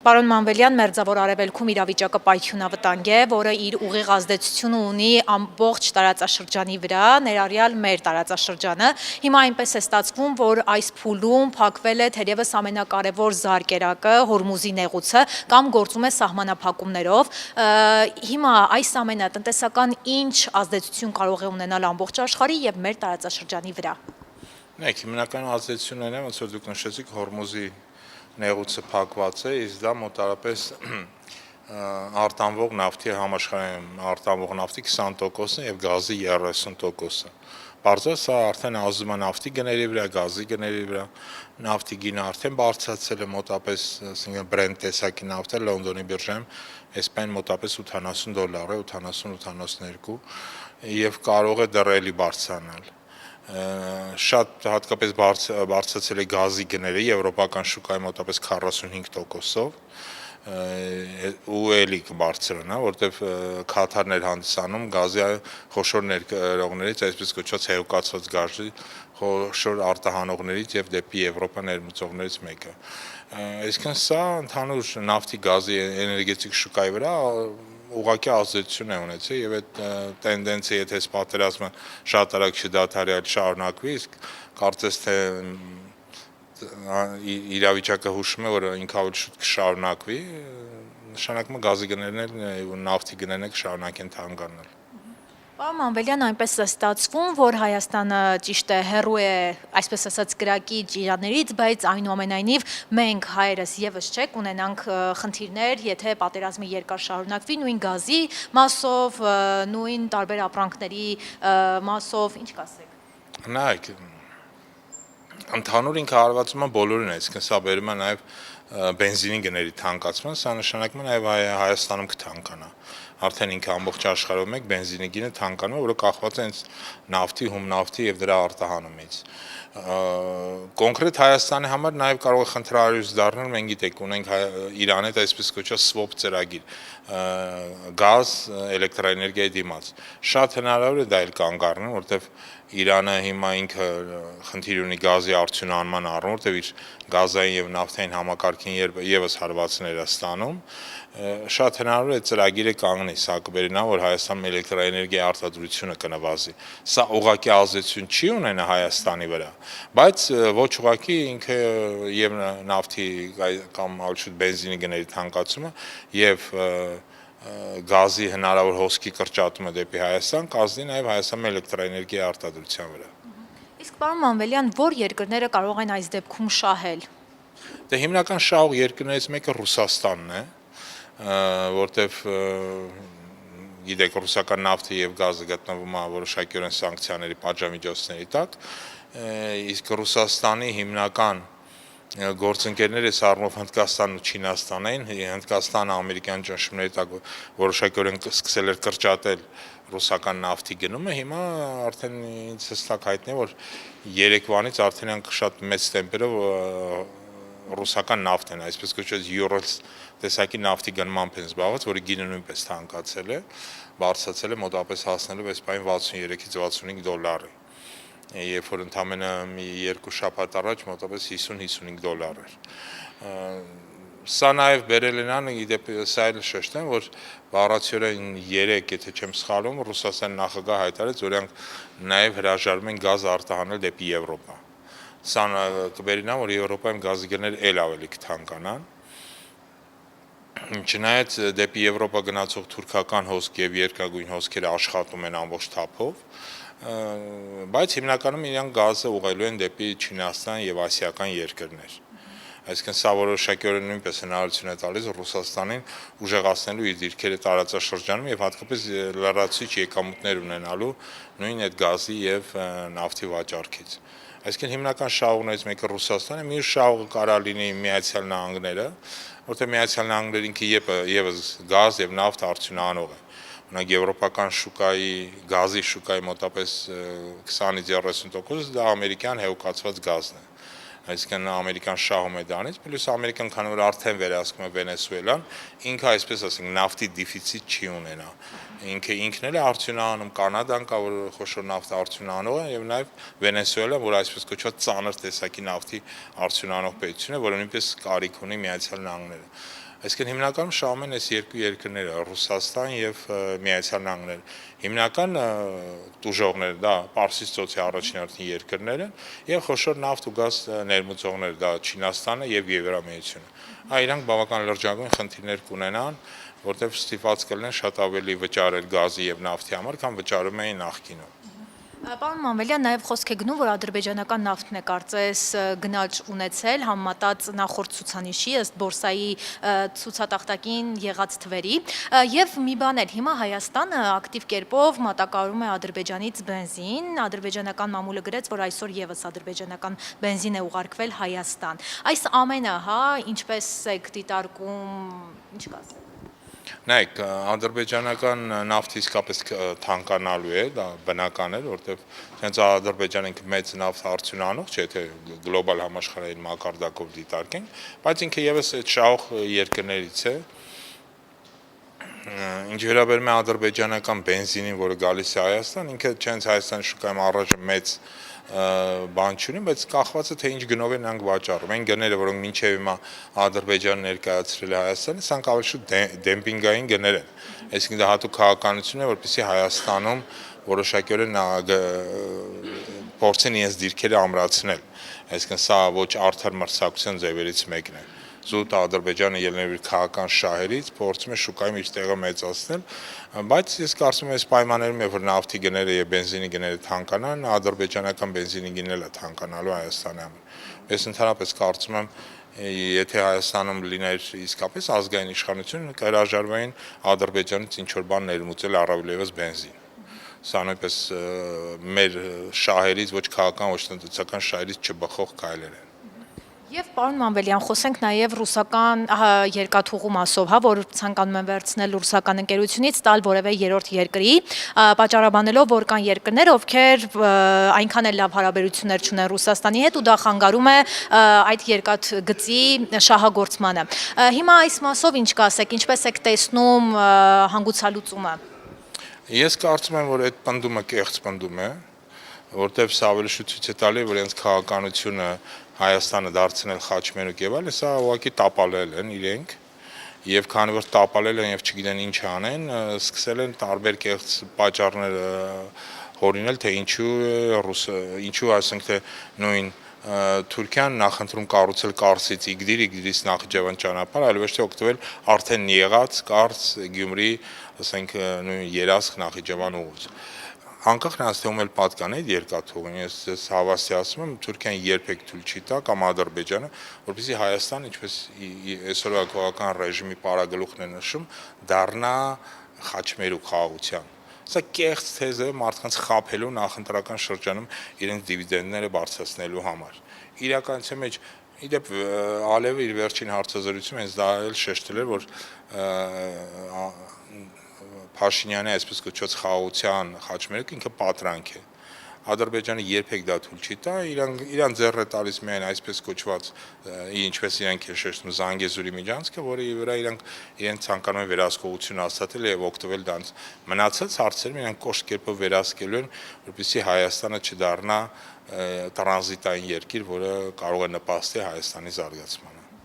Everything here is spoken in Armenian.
Պարոն Մանվելյան, Մերձավոր Արևելքում իրավիճակը պայթյունավտանգ է, որը իր ուղիղ ազդեցությունը ունի ամբողջ տարածաշրջանի վրա, ներառյալ մեր տարածաշրջանը։ Հիմա այնպես է ստացվում, որ այս փուլում փակվել է թերևս ամենակարևոր զարկերակը, Հորմուզի նեղուցը, կամ գործում է սահմանափակումներով։ Հիմա այս ամենը տնտեսական ինչ ազդեցություն կարող է ունենալ ամբողջ աշխարհի եւ մեր տարածաշրջանի վրա։ Նայեք, հիմնական ազդեցությունն է, ոնց որ դուք նշեցիք, Հորմուզի նեղուցը փակված է, իսկ դա մոտարապես արտանվող նավթի համաշխարհային արտանվող նավթի 20%-ն է եւ գազի 30%-ը։ Բարձր սա արդեն ազդում է նավթի գների վրա, գազի գների վրա, նավթի գինը արդեն բարձրացել է մոտապես, ասենք Brent տեսակի նավթը Լոնդոնի բիրժայում այսպես մոտապես $80 է, 80-82 եւ կարող է դեռ էլի բարձրանալ։ Շատ հատկապես բարձրացել է գազի գները եվրոպական շուկայի մոտապես 45%-ով ու էլի կբարձրանա, որտեվ Քաթարն էր հանդիսանում գազի խոշոր ներկրողներից, այսպես կոչված հեղուկացված գազի խոշոր արտահանողներից եւ դեպի Եվրոպա ներմուծողներից մեկը։ Այսինքն սա ընդհանուր նավթի գազի էներգետիկ շուկայի վրա ուղղակի ազդեցություն է ունեցել եւ այդ տենդենսը, եթե այս պատերազմը շատ արագ չդադարի, այլ շարունակվի, իսկ կարծես թե իրավիճակը հուշում է, որ ինքը ավելի շուտ կշարունակվի, նշանակում է գազի գներն ու նավթի գներն կշարունակեն թանկանալ։ Պարոն Մանվելյան, այնպես է ստացվում, որ Հայաստանը ճիշտ է հեռու է, այսպես ասած, կրակի ճիրաններից, բայց այնուամենայնիվ մենք հայերս եւս չէ կունենանք խնդիրներ, եթե պատերազմը երկար շարունակվի, նույն գազի մասով, նույն տարբեր ապրանքների մասով, ինչ կասեք։ Նայեք, ընդհանուր ինքը հարվածում է բոլորին, այսինքն սա բերում է նաեւ բենզինի գների թանկացման, սա նշանակում է նաեւ Հայաստանում կթանկանա։ Արդեն ինքը ամբողջ աշխարհում մեկ բենզինի գինը թանկանում է, որը կախված է հենց նավթի, հումնավթի եւ դրա արտահանումից։ Կոնկրետ Հայաստանի համար նաեւ կարող է խնդրահարույց դառնալ, մենք գիտենք, ունենք Իրանի հետ այսպես կոչված swap ծրագիր, գազ, էլեկտրաէներգիայի դիմաց։ Շատ հնարավոր է դա էլ կանգ առնել, որտեվ Իրանը հիմա ինքը խնդիր ունի գազի արդյունահանման առումով, որտեվ իր գազային եւ նավթային համակարգին եւս հարվածներ է ստանում։ Շատ հնարավոր է ծրագիրը կանգնի, սա կբերի նա, որ Հայաստանում էլեկտրաէներգիայի արտադրությունը կնվազի։ Սա ուղղակի ազդեցություն չի ունենա Հայաստանի վրա, բայց ոչ ուղղակի ինքը եւ նավթի կամ ավելի շուտ բենզինի գների թանկացումը եւ գազի հնարավոր հոսքի կրճատումը դեպի Հայաստան կազդի նաեւ Հայաստանում էլեկտրաէներգիայի արտադրության վրա։ Իսկ պարոն Մանվելյան, որ երկրները կարող են այս դեպքում շահել։ Դե հիմնական շահող երկրներից մեկը Ռուսաստանն է, որտեվ գիտեք, ռուսական նավթը եւ գազը գտնվում է որոշակիորեն սանկցիաների պատժամիջոցների տակ, իսկ Ռուսաստանի հիմնական գործընկերները սառնով Հնդկաստանն ու Չինաստանն էին, Հնդկաստանը ամերիկյան ճնշումների տակ որոշակիորեն սկսել էր կրճատել ռուսական նավթի գնումը, հիմա արդեն ինձ հստակ հայտնի է, որ երեկվանից արդեն անք շատ մեծ տեմպերով ռուսական նավթ են, այսպես կոչված Urals տեսակի նավթի գնմամբ են զբաղված, որի գինը նույնպես թանկացել է, բարձրացել է մոտապես հասնելով այս պահին $63-65, երբ որ ընդամենը մի երկու շաբաթ առաջ մոտապես $50-55 էր։ Սա նաև բերել են ան, իդեպ սա էլ շեշտեմ, որ բառացիորեն 3, եթե չեմ սխալվում, Ռուսաստանի նախագահ հայտարարեց, որ իրանք նաև հրաժարվում են գազ արտահանել դեպի Եվրոպա։ Սա կբերի նա, որ Եվրոպայում գազի գները էլ ավելի կթանկանան։ Չնայած դեպի Եվրոպա գնացող թուրքական հոսք եւ երկրագույն հոսքերը աշխատում են ամբողջ թափով, բայց հիմնականում իրանք գազը ուղղելու են դեպի Չինաստան եւ ասիական երկրներ։ Այսինքն սա որոշակիորեն նույնպես հնարավորություն է տալիս Ռուսաստանին ուժեղացնելու իր դիրքերը տարածաշրջանում եւ հատկապես լրացուցիչ եկամուտներ ունենալու նույն այդ գազի եւ նավթի վաճառքից։ Այսինքն հիմնական շահողներից մեկը Ռուսաստանն է, մյուս շահողը կարա լինի Միացյալ Նահանգները, որտեղ Միացյալ Նահանգները ինքը եւս գազ եւ նավթ արդյունահանող է։ Օրինակ եվրոպական շուկայի գազի շուկայի մոտապես 20-30% դա ամերիկյան հեղուկացված գազն է։ Այսինքն ամերիկան շահում է դրանից, պլյուս ամերիկան քանի որ արդեն վերահսկում է Վենեսուելան, ինքը այսպես ասենք նավթի դեֆիցիտ չի ունենա։ Ինքն էլ է արդյունահանում, Կանադան կա, որ խոշոր նավթ արդյունահանող է, եւ նաեւ Վենեսուելան, որ այսպես կոչված ծանր տեսակի նավթի արդյունահանող պետություն է, որը նույնպես կարիք ունի Միացյալ Նահանգները։ Այսինքն հիմնականում շահում են այս երկու երկրները՝ Ռուսաստան եւ Միացյալ Նահանգները։ Հիմնական տուժողները դա Պարսից ծոցի առաջին հերթին երկրները եւ խոշոր նավթ ու գազ ներմուծողները դա Չինաստանը եւ Եվրամիությունը։ Իրանք բավական լրջագույն խնդիրներ կունենան, որտեղ ստիպված կլինեն շատ ավելի վճարել գազի եւ նավթի համար, քան վճարում էին նախկինում։ Պարոն Մանվելյան, նաև խոսք է գնում, որ ադրբեջանական նավթն է կարծես գնաճ ունեցել համեմատած նախորդ ցուցանիշի ըստ բորսայի ցուցատախտակին եղած թվերի, եւ մի բան էլ հիմա Հայաստանը ակտիվ կերպով մատակարարում է Ադրբեջանից բենզին, ադրբեջանական մամուլը գրեց, որ այսօր եւս ադրբեջանական բենզին է ուղարկվել Հայաստան։ Այս ամենը, ինչպես եք դիտարկում, ինչ կասեք։ Նայեք, ադրբեջանական նավթը իսկապես թանկանալու է, դա բնական է, որտեղ հենց Ադրբեջանը մեծ նավթ արդյունանող չէ, թե գլոբալ համաշխարհային մակարդակով դիտարկենք, բայց ինքը եւս այդ շահող երկրներից է։ Ինչ վերաբերում է ադրբեջանական բենզինին, որը գալիս է Հայաստան, ինքը չենց Հայաստանի շուկայում առայժմ մեծ բան չունի, բայց կախված է թե ինչ գնով են նրանք վաճառում։ Այն գները, որոնք մինչև հիմա Ադրբեջանը ներկայացրել է Հայաստանը, սրանք ավելի շուտ դեմպինգային գներ են։ Այսինքն դա հատուկ քաղաքականություն է, որպեսզի Հայաստանում որոշակիորեն փորձեն իրենց դիրքերը ամրացնել։ Այսինքն սա ոչ արդար մրցակցության ձևերից մեկն է։ Զուտ Ադրբեջանը ելնելով իր քաղաքական շահերից փորձում է շուկայում իր տեղը մեծացնել, բայց ես կարծում եմ այս պայմաններում, երբ որ նավթի գները եւ բենզինի գները թանկանան, ադրբեջանական բենզինի գինը էլ թանկանալու Հայաստանի համար։ Ես ընդհանրապես կարծում եմ, եթե Հայաստանում լիներ իսկապես ազգային իշխանություն, կհրաժարվեին Ադրբեջանից ինչ որ բան ներմուծել, առավել եւս բենզին։ Սա նույնպես մեր շահերից, ոչ քաղաքական, ոչ տնտեսական շահերից չբխող քայլեր են։ Եվ պարոն Մանվելյան, խոսենք նաև ռուսական երկաթուղու մասով, որ ցանկանում են վերցնել ռուսական ընկերությունից, տալ որևէ երրորդ երկրի, պատճառաբանելով, որ կան երկրներ, ովքեր այնքան էլ լավ հարաբերություններ չունեն Ռուսաստանի հետ ու դա խանգարում է այդ երկաթգծի շահագործմանը։ Հիմա այս մասով ինչ կասեք, ինչպես եք տեսնում հանգուցալուծումը։ Ես կարծում եմ, որ այդ պնդումը կեղծ պնդում է, որտեղ սա ավելի շուտ ցույց է տալի, որ իրենց քաղաքականությունը Հայաստանը դարձնել խաչմերուկ եւ այլն, սա ուղղակի տապալել են իրենք եւ քանի որ տապալել են եւ չգիտեն ինչ անեն, սկսել են տարբեր կեղծ պատճառներ հորինել, թե ինչու ասենք թե նույն Թուրքիան նախընտրում կառուցել Կարսից Իգդիրից Նախիջևան ճանապարհ, այլ ոչ թե օգտվել արդեն եղած Կարս Գյումրի, ասենք նույն Երասխ Նախիջևան ուղուց։ Անկախ նրանից թե ում էլ պատկան է երկաթուղին, ես հավաստիացնում եմ, Թուրքիան երբեք թույլ չի տա կամ Ադրբեջանը, որպեսզի Հայաստանը, ինչպես այսօրվա քաղաքական ռեժիմի պարագլուխն է նշում, դառնա խաչմերուկ խաղաղության։ Սա կեղծ թեզ է մարդկանց խաբելու նախընտրական շրջանում իրենց դիվիդենդները բարձրացնելու համար։ Իրականության մեջ իդեպ Ալիևը իր վերջին հարցազրույցում հենց դա էլ շեշտել էր, որ Փաշինյանի այսպես կոչված խաղաղության խաչմերուկ ինքը պատրանք է։ Ադրբեջանը երբեք դա թույլ չի տա, իրան ձեռ է տալիս միայն այսպես կոչված, ինչպես իրանք է շեշտում Զանգեզուրի միջանցքը, որի վրա իրենց ցանկանում են վերահսկողություն հաստատել եւ օգտվել դրանց։ Մնացած հարցերում իրանք կոշտ կերպով վերահսկելու են, որպեսզի Հայաստանը չդառնա տրանզիտային երկիր, որը կարող է նպաստի Հայաստանի զարգացմանը։